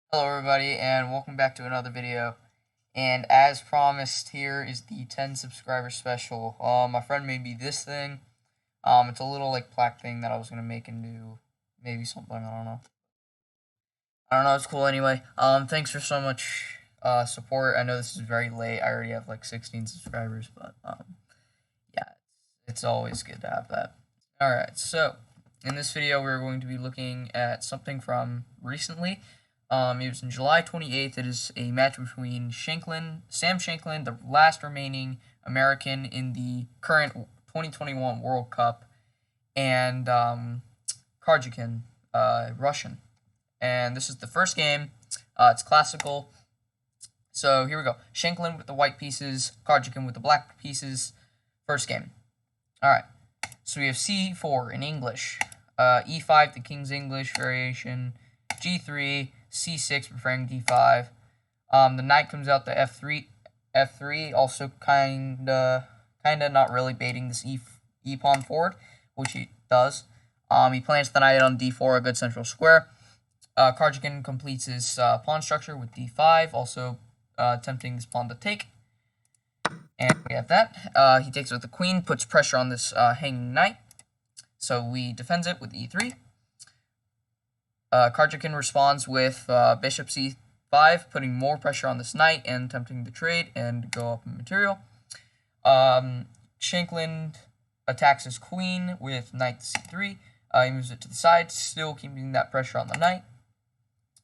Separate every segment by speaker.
Speaker 1: Hello everybody and welcome back to another video. And as promised, here is the 10 subscriber special. My friend made me this thing. It's a little like plaque thing that I was gonna make into maybe something, I don't know. It's cool anyway. Thanks for so much support. I know this is very late. I already have like 16 subscribers, but yeah, it's always good to have that. Alright, so in this video we're going to be looking at something from recently. It was in July 28th. It is a match between Sam Shankland, the last remaining American in the current 2021 World Cup, and Karjakin, Russian. And this is the first game. It's classical. So here we go. Shankland with the white pieces, Karjakin with the black pieces. First game. Alright. So we have C4 in English. E5, the King's English variation. G3, C6, preferring D5. The knight comes out to F3, also kinda not really baiting this E pawn forward, which he does. He plants the knight on D4, a good central square. Karjakin completes his pawn structure with D5, also tempting this pawn to take. And we have that. He takes it with the queen, puts pressure on this hanging knight. So we defends it with E3. Karjakin responds with bishop c5, putting more pressure on this knight and tempting the trade and go up in material. Shankland attacks his queen with knight to c3. He moves it to the side, still keeping that pressure on the knight.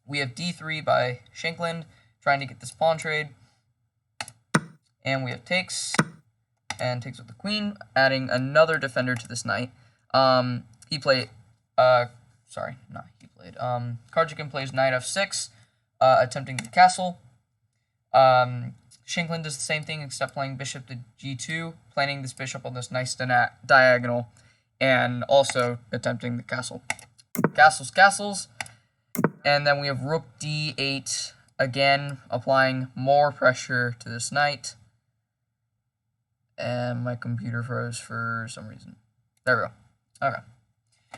Speaker 1: We have d3 by Shankland, trying to get this pawn trade. And we have takes, and takes with the queen, adding another defender to this knight. Karjakin plays knight f6, attempting the castle. Shankland does the same thing, except playing bishop to g2, planting this bishop on this nice diagonal, and also attempting the castle. Castles. And then we have rook d8, again, applying more pressure to this knight. And my computer froze for some reason. There we go. Okay.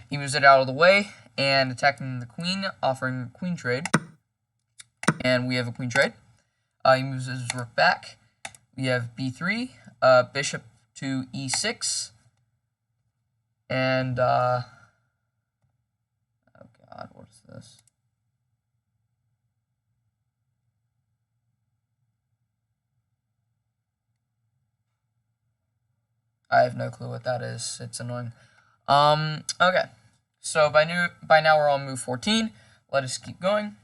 Speaker 1: He moves it out of the way and attacking the queen, offering a queen trade. And we have a queen trade. He moves his rook back. We have b3, bishop to e6. And, oh god, what is this? I have no clue what that is. It's annoying. Okay. So by now we're on move 14. Let us keep going.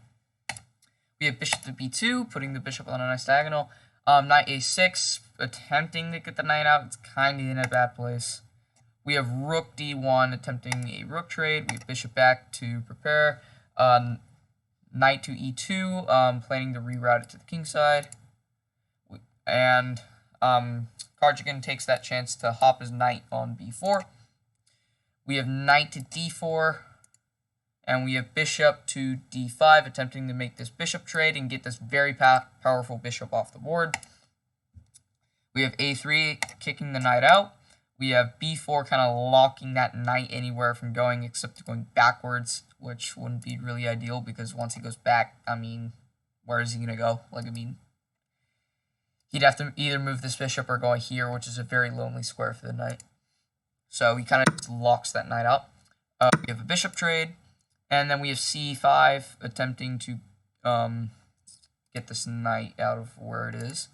Speaker 1: We have bishop to b2, putting the bishop on a nice diagonal. Knight a6, attempting to get the knight out. It's kind of in a bad place. We have rook d1, attempting a rook trade. We have bishop back to prepare. Knight to e2, planning to reroute it to the king side. And Karjakin takes that chance to hop his knight on b4. We have knight to d4, and we have bishop to d5, attempting to make this bishop trade and get this very powerful bishop off the board. We have a3, kicking the knight out. We have b4, kind of locking that knight anywhere from going except going backwards, which wouldn't be really ideal because once he goes back, I mean, where is he going to go? He'd have to either move this bishop or go here, which is a very lonely square for the knight. So he kind of just locks that knight out. We have a bishop trade, and then we have c5, attempting to get this knight out of where it is.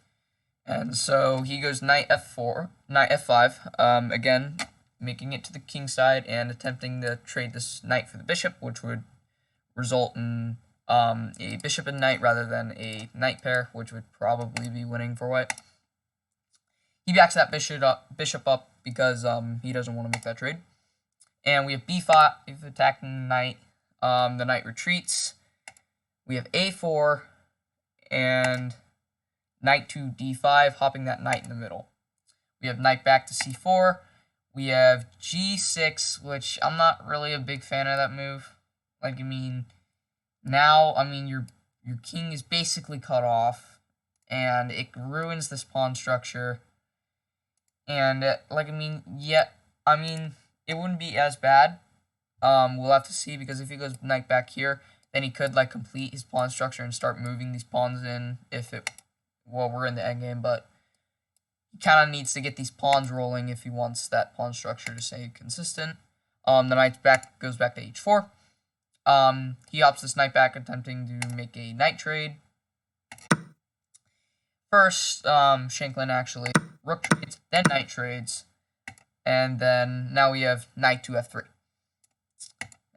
Speaker 1: And so he goes knight f4, knight f5, again, making it to the king side and attempting to trade this knight for the bishop, which would result in a bishop and knight rather than a knight pair, which would probably be winning for white. He backs that bishop up because he doesn't want to make that trade. And we have b5 attacking the knight. The knight retreats. We have a4 and knight to d5, hopping that knight in the middle. We have knight back to c4. We have g6, which I'm not really a big fan of that move. Now, your king is basically cut off, and it ruins this pawn structure. And, it wouldn't be as bad. We'll have to see, because if he goes knight back here, then he could like complete his pawn structure and start moving these pawns in we're in the endgame, but he kind of needs to get these pawns rolling if he wants that pawn structure to stay consistent. The knight goes back to h4. He hops this knight back, attempting to make a knight trade. First, Shankland actually rook trades, then knight trades, and then now we have knight to f3.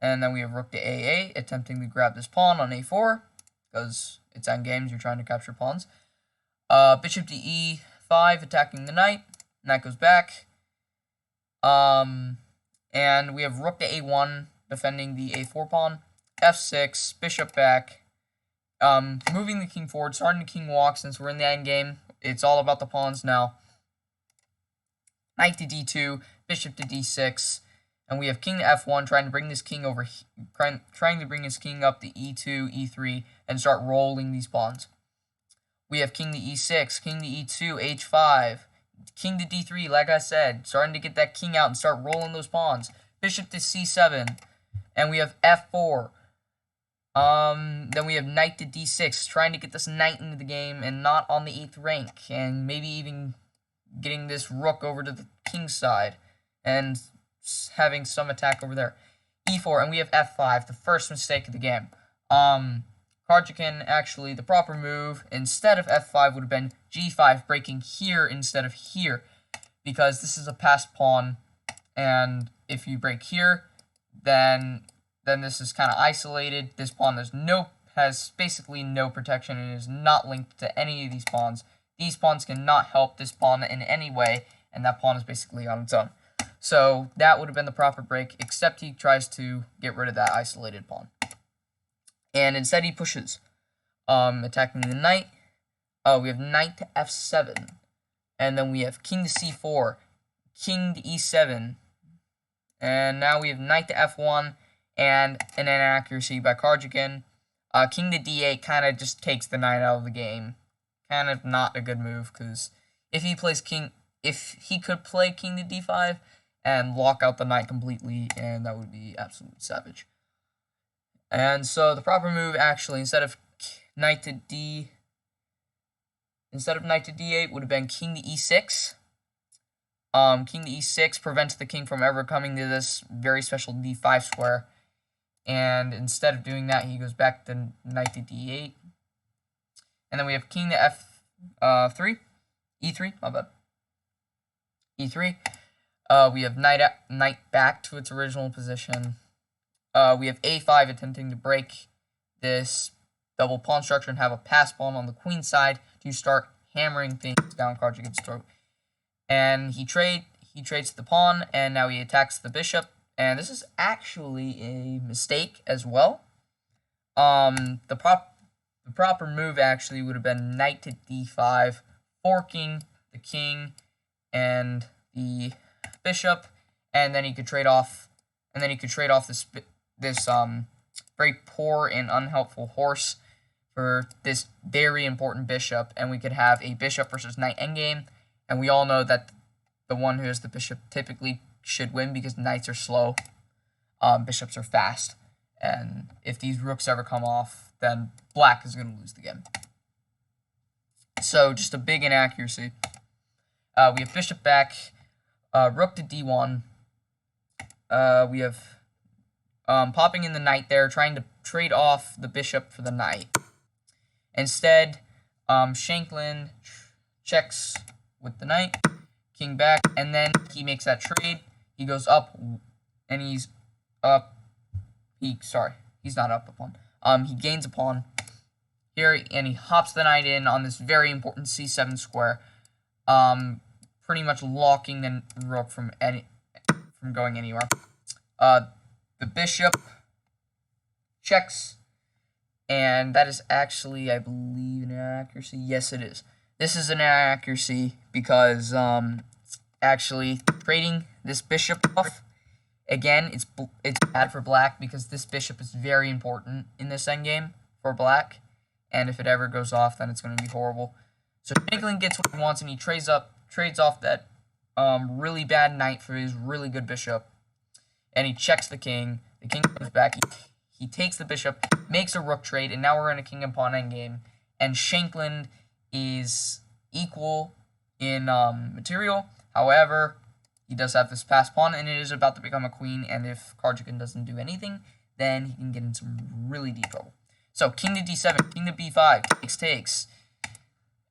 Speaker 1: And then we have rook to a8, attempting to grab this pawn on a4, because it's endgames, you're trying to capture pawns. Bishop to e5, attacking the knight. Knight goes back. And we have rook to a1, defending the a4 pawn. f6, bishop back. Moving the king forward, starting the king walk since we're in the endgame. It's all about the pawns now. Knight to d2, bishop to d6. And we have king to f1, trying to bring this king over, trying to bring his king up to e2, e3, and start rolling these pawns. We have king to e6, king to e2, h5, king to d3, like I said, starting to get that king out and start rolling those pawns. Bishop to c7, and we have f4. Then we have knight to d6, trying to get this knight into the game and not on the 8th rank, and maybe even getting this rook over to the king's side and having some attack over there. e4, and we have f5, the first mistake of the game. Karjakin, actually, the proper move, instead of f5, would have been g5, breaking here instead of here, because this is a passed pawn, and if you break here, then this is kind of isolated. This pawn has basically no protection and is not linked to any of these pawns. These pawns cannot help this pawn in any way, and that pawn is basically on its own. So that would have been the proper break, except he tries to get rid of that isolated pawn. And instead he pushes, attacking the knight. We have knight to f7, and then we have king to c4, king to e7, and now we have knight to f1, and an inaccuracy by Karjakin. King to d8 kind of just takes the knight out of the game. Kind of not a good move, because if he could play king to d5 and lock out the knight completely, and that would be absolutely savage. And so the proper move, actually, instead of knight to d8, would have been king to e6. King to e6 prevents the king from ever coming to this very special d5 square. And instead of doing that, he goes back to knight to d8. And then we have king to f3, e3, my bad. e3. We have knight back to its original position. We have a5, attempting to break this double pawn structure and have a pass pawn on the queen side to start hammering things down Karjakin's throat. And he trades the pawn, and now he attacks the bishop. And this is actually a mistake as well. The proper move actually would have been knight to d5, forking the king and the bishop, and then he could trade off. This very poor and unhelpful horse for this very important bishop, and we could have a bishop versus knight endgame. And we all know that the one who has the bishop typically should win, because knights are slow, bishops are fast, and if these rooks ever come off, then black is going to lose the game. So just a big inaccuracy. We have bishop back, rook to d1. We have popping in the knight there, trying to trade off the bishop for the knight. Instead, Shankland checks with the knight, king back, and then he makes that trade. He goes up, and he's up. He's not up a pawn. He gains a pawn here, and he hops the knight in on this very important c7 square, pretty much locking the rook from going anywhere. The bishop checks, and that is actually, I believe, an inaccuracy. Yes, it is. This is an inaccuracy because actually trading this bishop off, again, it's bad for black, because this bishop is very important in this endgame for black, and if it ever goes off, then it's going to be horrible. So Shankland gets what he wants, and he trades off that really bad knight for his really good bishop, and he checks the king. The king comes back. He takes the bishop, makes a rook trade, and now we're in a king and pawn endgame. And Shankland is equal in material. However, he does have this passed pawn, and it is about to become a queen. And if Karjakin doesn't do anything, then he can get in some really deep trouble. So king to d7, king to b5, takes.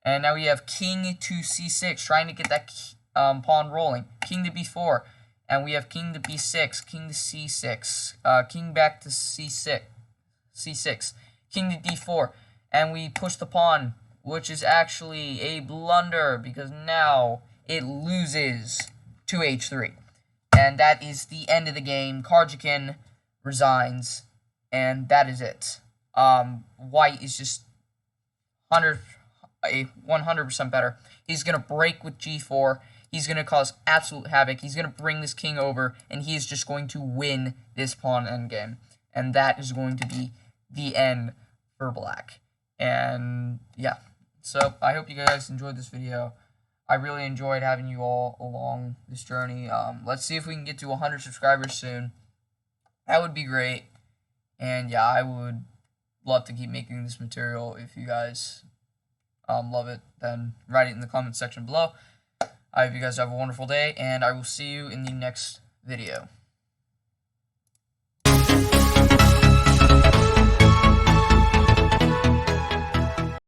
Speaker 1: And now we have king to c6, trying to get that pawn rolling. King to b4. And we have king to b6, king to c6, king back to c6, king to d4. And we push the pawn, which is actually a blunder because now it loses to h3. And that is the end of the game. Karjakin resigns, and that is it. White is just 100% better. He's going to break with g4. He's going to cause absolute havoc. He's going to bring this king over, and he is just going to win this pawn endgame. And that is going to be the end for black. And yeah, so I hope you guys enjoyed this video. I really enjoyed having you all along this journey. Let's see if we can get to 100 subscribers soon. That would be great. And yeah, I would love to keep making this material. If you guys love it, then write it in the comment section below. I hope you guys have a wonderful day, and I will see you in the next video.